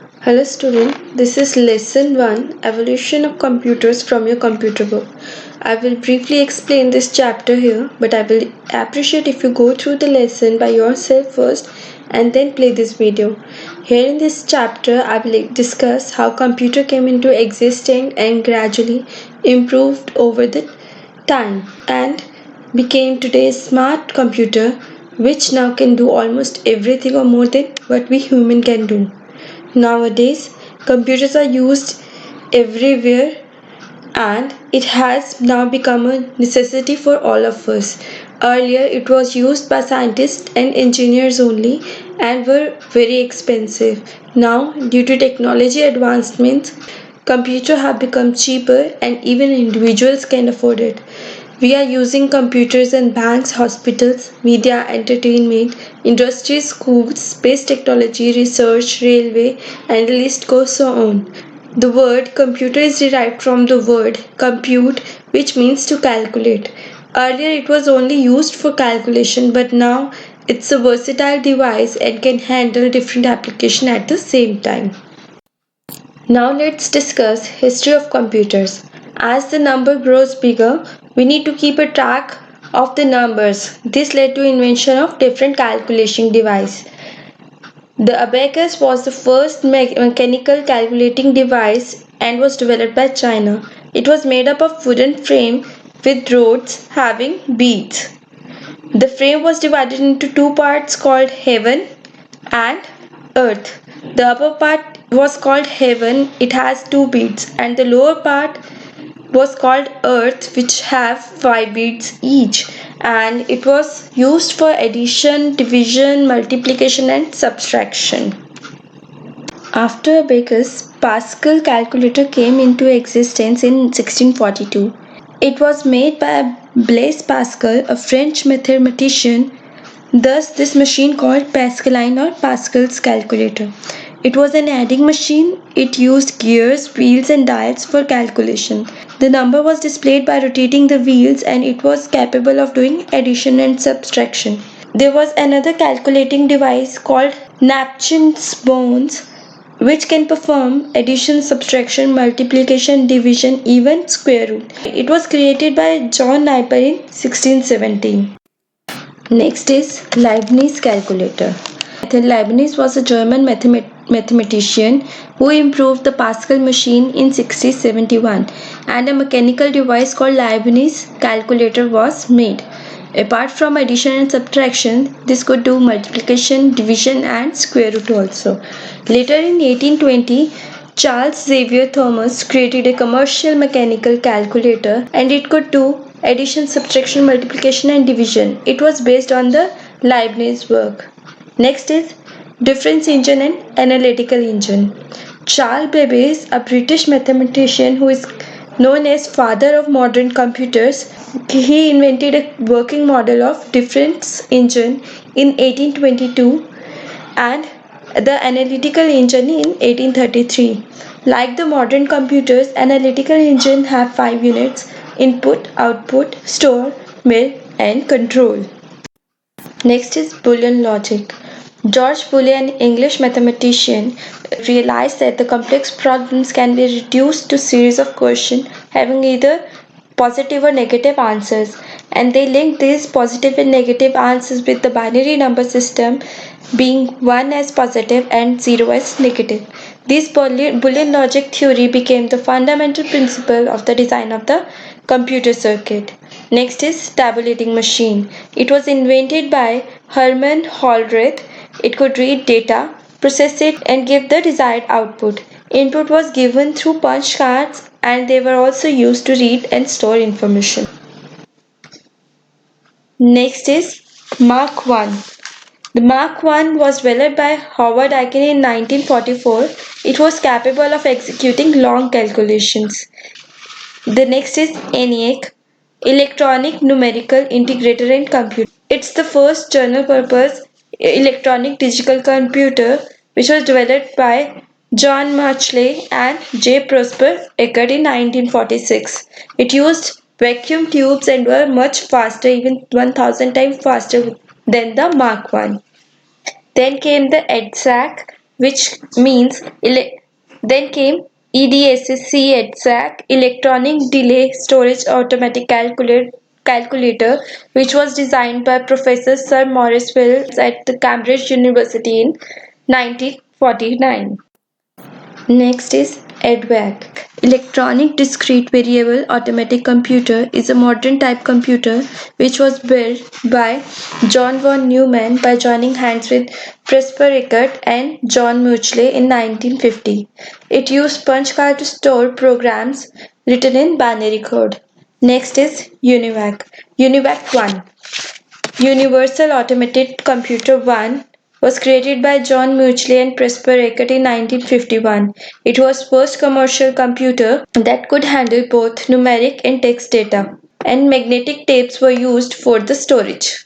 Hello student, this is lesson 1 Evolution of Computers from your computer book. I will briefly explain this chapter here, but I will appreciate if you go through the lesson by yourself first and then play this video. Here in this chapter I will discuss how computer came into existence and gradually improved over the time and became today's smart computer which now can do almost everything or more than what we human can do. Nowadays, computers are used everywhere and it has now become a necessity for all of us. Earlier, it was used by scientists and engineers only and were very expensive. Now, due to technology advancements, computers have become cheaper and even individuals can afford it. We are using computers in banks, hospitals, media, entertainment, industries, schools, space technology, research, railway, and the list goes on. The word computer is derived from the word compute, which means to calculate. Earlier, it was only used for calculation, but now it's a versatile device and can handle different applications at the same time. Now let's discuss history of computers. As the number grows bigger, we need to keep a track of the numbers. This led to invention of different calculation device. The abacus was the first mechanical calculating device and was developed by China. It was made up of wooden frame with rods having beads. The frame was divided into two parts called heaven and earth. The upper part was called heaven, it has two beads, and the lower part was called earth, which have five beads each, and it was used for addition, division, multiplication, and subtraction. After Abacus, Pascal calculator came into existence in 1642. It was made by Blaise Pascal, a French mathematician. Thus, this machine called Pascaline or Pascal's calculator. It was an adding machine. It used gears, wheels, and dials for calculation. The number was displayed by rotating the wheels and it was capable of doing addition and subtraction. There was another calculating device called Napchin's bones which can perform addition, subtraction, multiplication, division, even square root. It was created by John Napier in 1617. Next is Leibniz calculator. Leibniz was a German mathematician who improved the Pascal machine in 1671 and a mechanical device called Leibniz calculator was made. Apart from addition and subtraction, this could do multiplication, division and square root also. Later in 1820, Charles Xavier Thomas created a commercial mechanical calculator and it could do addition, subtraction, multiplication and division. It was based on the Leibniz work. Next is difference engine and analytical engine. Charles Babbage, a British mathematician who is known as father of modern computers, he invented a working model of difference engine in 1822 and the analytical engine in 1833. Like the modern computers, analytical engine have 5 units: input, output, store, mill and control. Next is Boolean logic. George Boolean, an English mathematician, realized that the complex problems can be reduced to series of questions having either positive or negative answers, and they linked these positive and negative answers with the binary number system being 1 as positive and 0 as negative. This Boolean logic theory became the fundamental principle of the design of the computer circuit. Next is tabulating machine. It was invented by Hermann Hollerith. It could read data, process it and give the desired output. Input was given through punch cards and they were also used to read and store information. Next is Mark I. The Mark I was developed by Howard Aiken in 1944. It was capable of executing long calculations. The next is ENIAC, Electronic Numerical Integrator and Computer. It's the first general purpose electronic digital computer which was developed by John Marchley and J. Prosper Eckert in 1946. It used vacuum tubes and were much faster, even 1000 times faster than the Mark I. Then came the EDSAC, which means then came EDSC Electronic Delay Storage Automatic Calculator, which was designed by Professor Sir Maurice Wills at the Cambridge University in 1949. Next is EDVAC. Electronic Discrete Variable Automatic Computer is a modern type computer which was built by John von Neumann by joining hands with Presper Eckert and John Muchley in 1950. It used punch card to store programs written in binary code. Next is UNIVAC. UNIVAC 1. Universal Automated Computer 1 was created by John Muchley and Presper Eckert in 1951. It was first commercial computer that could handle both numeric and text data, and magnetic tapes were used for the storage.